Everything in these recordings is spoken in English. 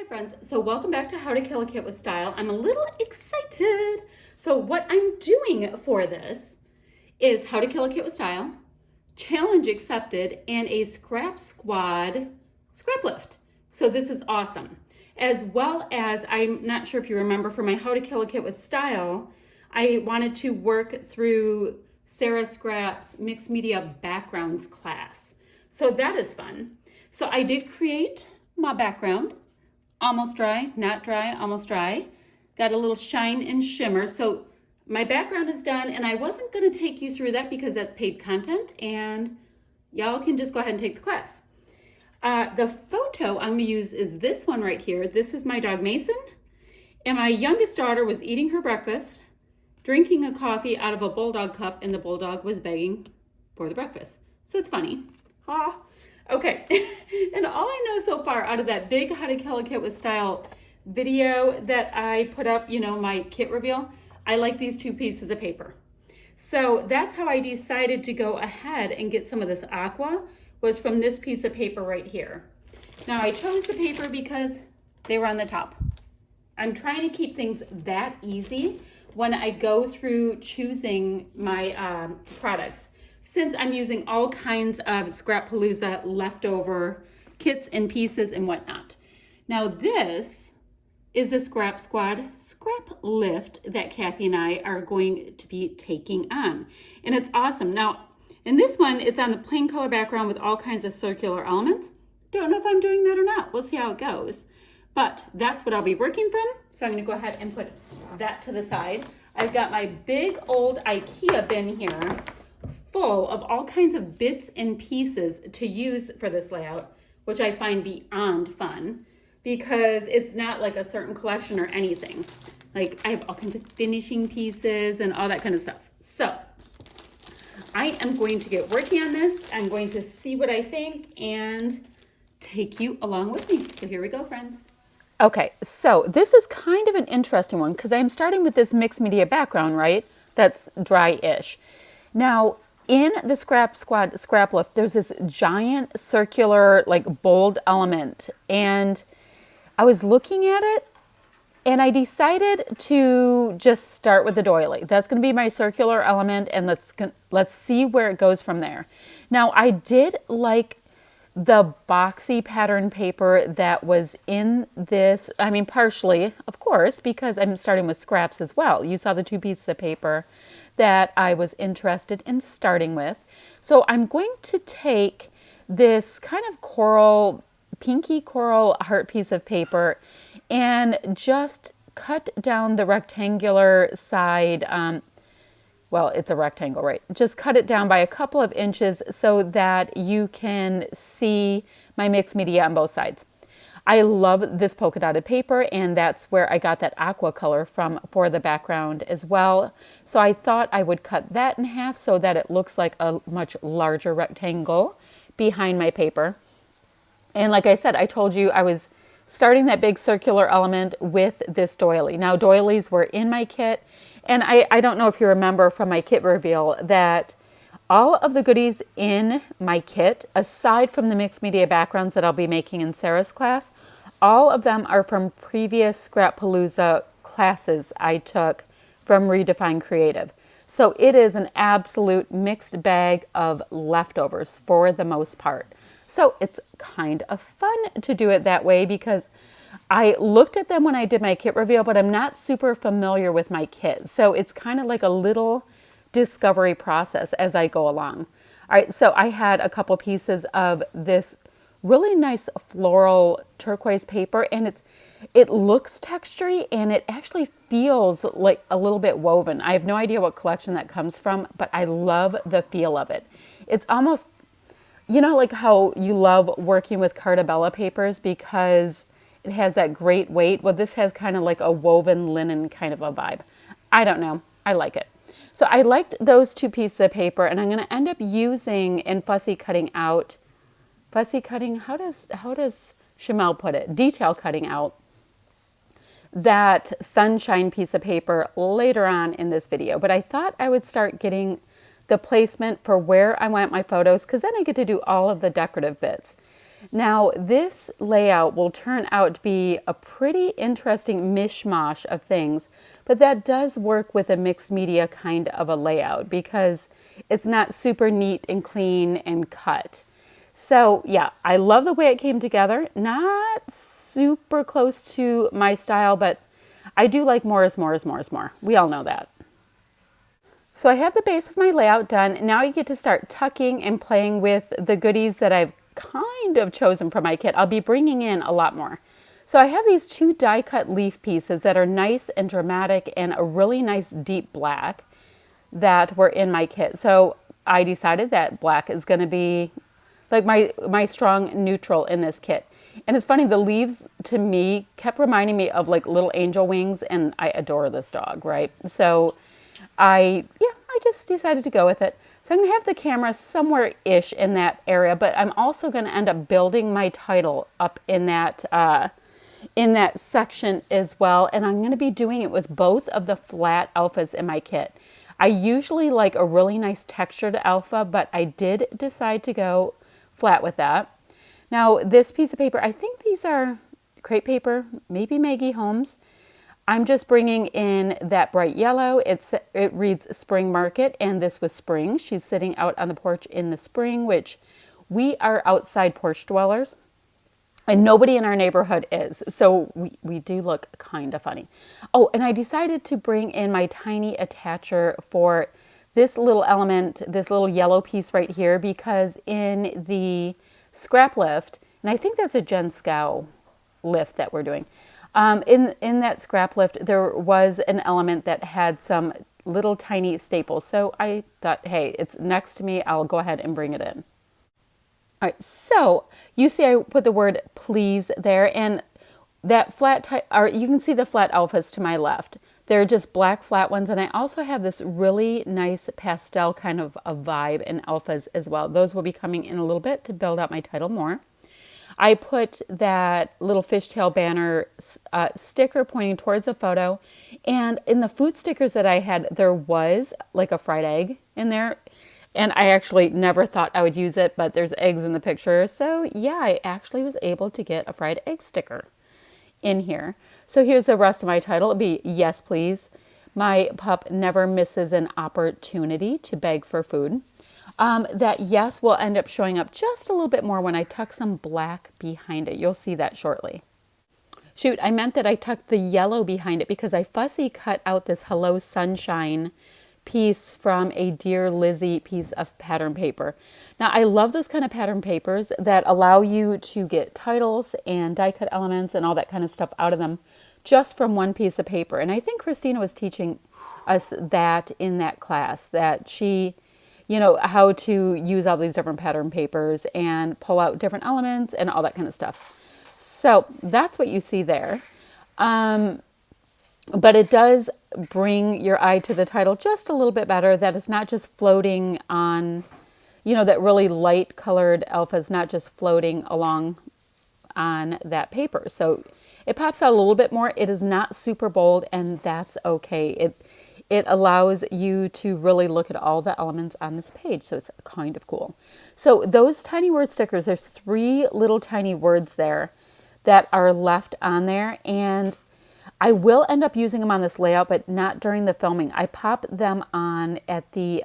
Hi friends, so welcome back to How to Kill a Kit with Style. I'm a little excited. So what I'm doing for this is How to Kill a Kit with Style, challenge accepted, and a Scrap Squad Scraplift. So this is awesome. As well as, I'm not sure if you remember from my How to Kill a Kit with Style, I wanted to work through Sara Scrap's Mixed Media Backgrounds class. So that is fun. So I did create my background. Almost dry, not dry, almost dry. Got a little shine and shimmer. So my background is done, and I wasn't going to take you through that because that's paid content and y'all can just go ahead and take the class. The photo I'm going to use is this one right here. This is my dog Mason, and my youngest daughter was eating her breakfast, drinking a coffee out of a bulldog cup, and the bulldog was begging for the breakfast. So it's funny. Ha. Okay, and all I know so far out of that big How to Kill a Kit with Style video that I put up, you know, my kit reveal, I like these two pieces of paper. So that's how I decided to go ahead and get some of this aqua, was from this piece of paper right here. Now I chose the paper because they were on the top. I'm trying to keep things that easy when I go through choosing my products, since I'm using all kinds of Scrapalooza leftover kits and pieces and whatnot. Now this is a Scrap Squad Scraplift that Kathy and I are going to be taking on. And it's awesome. Now, in this one, it's on the plain color background with all kinds of circular elements. Don't know if I'm doing that or not. We'll see how it goes. But that's what I'll be working from. So I'm going to go ahead and put that to the side. I've got my big old IKEA bin here, full of all kinds of bits and pieces to use for this layout, which I find beyond fun because it's not like a certain collection or anything. Like I have all kinds of finishing pieces and all that kind of stuff. So I am going to get working on this. I'm going to see what I think and take you along with me. So here we go, friends. Okay, so this is kind of an interesting one because I'm starting with this mixed media background, right? That's dry-ish. Now, in the Scrap Squad Scraplift, there's this giant circular, like bold element. And I was looking at it and I decided to just start with the doily. That's going to be my circular element, and let's see where it goes from there. Now, I did like the boxy pattern paper that was in this. I mean, partially, of course, because I'm starting with scraps as well. You saw the two pieces of paper that I was interested in starting with. So I'm going to take this kind of coral, pinky coral heart piece of paper and just cut down the rectangular side. Well, it's a rectangle, right? Just cut it down by a couple of inches so that you can see my mixed media on both sides. I love this polka dotted paper, and that's where I got that aqua color from for the background as well. So I thought I would cut that in half so that it looks like a much larger rectangle behind my paper. And like I said, I told you I was starting that big circular element with this doily. Now doilies were in my kit, and I don't know if you remember from my kit reveal that all of the goodies in my kit, aside from the mixed media backgrounds that I'll be making in Sarah's class, all of them are from previous Scrapalooza classes I took from Redefine Creative. So it is an absolute mixed bag of leftovers for the most part. So it's kind of fun to do it that way because I looked at them when I did my kit reveal, but I'm not super familiar with my kit. So it's kind of like a little discovery process as I go along. All right, so I had a couple pieces of this really nice floral turquoise paper, and it looks textury and it actually feels like a little bit woven. I have no idea what collection that comes from, but I love the feel of it. It's almost, you know, like how you love working with Cartabella papers because it has that great weight. Well, this has kind of like a woven linen kind of a vibe. I don't know. I like it. So I liked those two pieces of paper, and I'm going to end up using and fussy cutting, how does Shamel put it? Detail cutting out that sunshine piece of paper later on in this video. But I thought I would start getting the placement for where I want my photos, because then I get to do all of the decorative bits. Now, this layout will turn out to be a pretty interesting mishmash of things, but that does work with a mixed media kind of a layout because it's not super neat and clean and cut. So yeah, I love the way it came together. Not super close to my style, but I do like more is more is more is more. We all know that. So I have the base of my layout done. Now I get to start tucking and playing with the goodies that I've kind of chosen for my kit. I'll be bringing in a lot more. So I have these 2 die cut leaf pieces that are nice and dramatic and a really nice deep black that were in my kit. So I decided that black is going to be like my strong neutral in this kit. And it's funny, the leaves to me kept reminding me of like little angel wings, and I adore this dog, right? So I just decided to go with it. So I'm going to have the camera somewhere-ish in that area, but I'm also going to end up building my title up in that section as well. And I'm going to be doing it with both of the flat alphas in my kit. I usually like a really nice textured alpha, but I did decide to go flat with that. Now, this piece of paper, I think these are crepe paper, maybe Maggie Holmes. I'm just bringing in that bright yellow. It reads Spring Market, and this was spring. She's sitting out on the porch in the spring, which we are outside porch dwellers, and nobody in our neighborhood is. So we do look kind of funny. Oh, and I decided to bring in my tiny attacher for this little element, this little yellow piece right here, because in the Scraplift, and I think that's a Jen Scow lift that we're doing, in that Scraplift, there was an element that had some little tiny staples. So I thought, hey, it's next to me. I'll go ahead and bring it in. All right, so you see I put the word please there, and that flat, or you can see the flat alphas to my left. They're just black flat ones, and I also have this really nice pastel kind of a vibe in alphas as well. Those will be coming in a little bit to build out my title more. I put that little fishtail banner sticker pointing towards a photo, and in the food stickers that I had, there was like a fried egg in there, and I actually never thought I would use it, but there's eggs in the picture, so yeah, I actually was able to get a fried egg sticker in here. So here's the rest of my title. It'll be Yes Please. My pup never misses an opportunity to beg for food. That yes will end up showing up just a little bit more when I tuck some black behind it. You'll see that shortly. Shoot, I meant that I tucked the yellow behind it because I fussy cut out this Hello Sunshine piece from a Dear Lizzie piece of pattern paper. Now, I love those kind of pattern papers that allow you to get titles and die cut elements and all that kind of stuff out of them just from one piece of paper. And I think Christina was teaching us that in that class, that she, you know, how to use all these different pattern papers and pull out different elements and all that kind of stuff. So that's what you see there. But it does bring your eye to the title just a little bit better. That it's not just floating on, you know, that really light colored alpha is not just floating along on that paper. So it pops out a little bit more. It is not super bold, and that's okay. It allows you to really look at all the elements on this page. So it's kind of cool. So those tiny word stickers, there's 3 little tiny words there that are left on there. And I will end up using them on this layout, but not during the filming. I pop them on at the,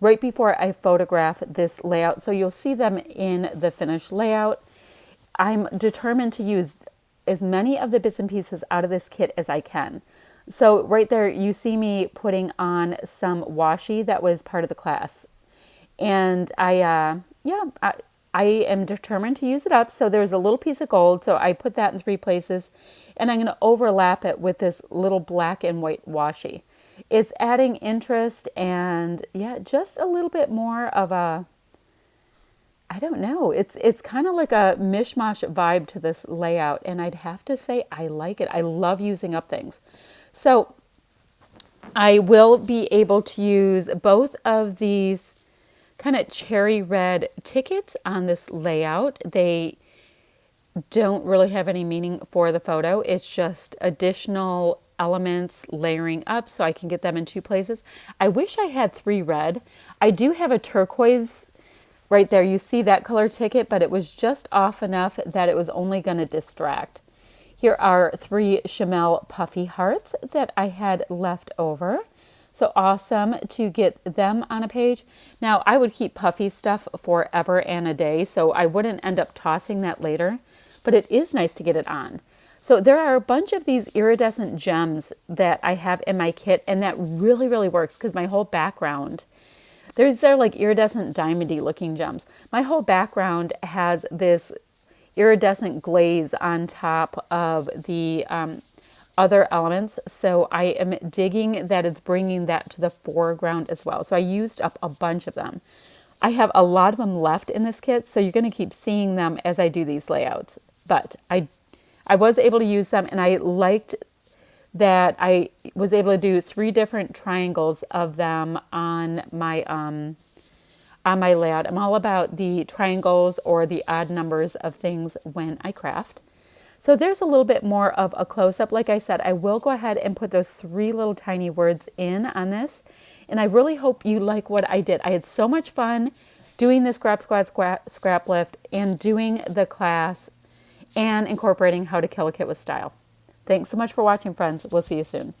right before I photograph this layout. So you'll see them in the finished layout. I'm determined to use as many of the bits and pieces out of this kit as I can. So right there, you see me putting on some washi that was part of the class. And I am determined to use it up. So there's a little piece of gold. So I put that in 3 places, and I'm going to overlap it with this little black and white washi. It's adding interest and yeah, just a little bit more of a, I don't know. It's kind of like a mishmash vibe to this layout. And I'd have to say, I like it. I love using up things. So I will be able to use both of these kind of cherry red tickets on this layout. They don't really have any meaning for the photo. It's just additional elements layering up so I can get them in 2 places. I wish I had 3 red. I do have a turquoise right there, you see that color ticket, but it was just off enough that it was only going to distract. Here are 3 Chamel puffy hearts that I had left over. So awesome to get them on a page. Now, I would keep puffy stuff forever and a day, so I wouldn't end up tossing that later, but it is nice to get it on. So there are a bunch of these iridescent gems that I have in my kit, and that really, really works because my whole background, these are like iridescent diamondy looking gems. My whole background has this iridescent glaze on top of the other elements. So I am digging that it's bringing that to the foreground as well. So I used up a bunch of them. I have a lot of them left in this kit, so you're going to keep seeing them as I do these layouts. But I was able to use them, and I liked that I was able to do 3 different triangles of them on my layout. I'm all about the triangles or the odd numbers of things when I craft. So there's a little bit more of a close-up. Like I said, I will go ahead and put those 3 little tiny words in on this. And I really hope you like what I did. I had so much fun doing the Scrap Squad Scraplift and doing the class and incorporating how to kill a kit with style. Thanks so much for watching, friends. We'll see you soon.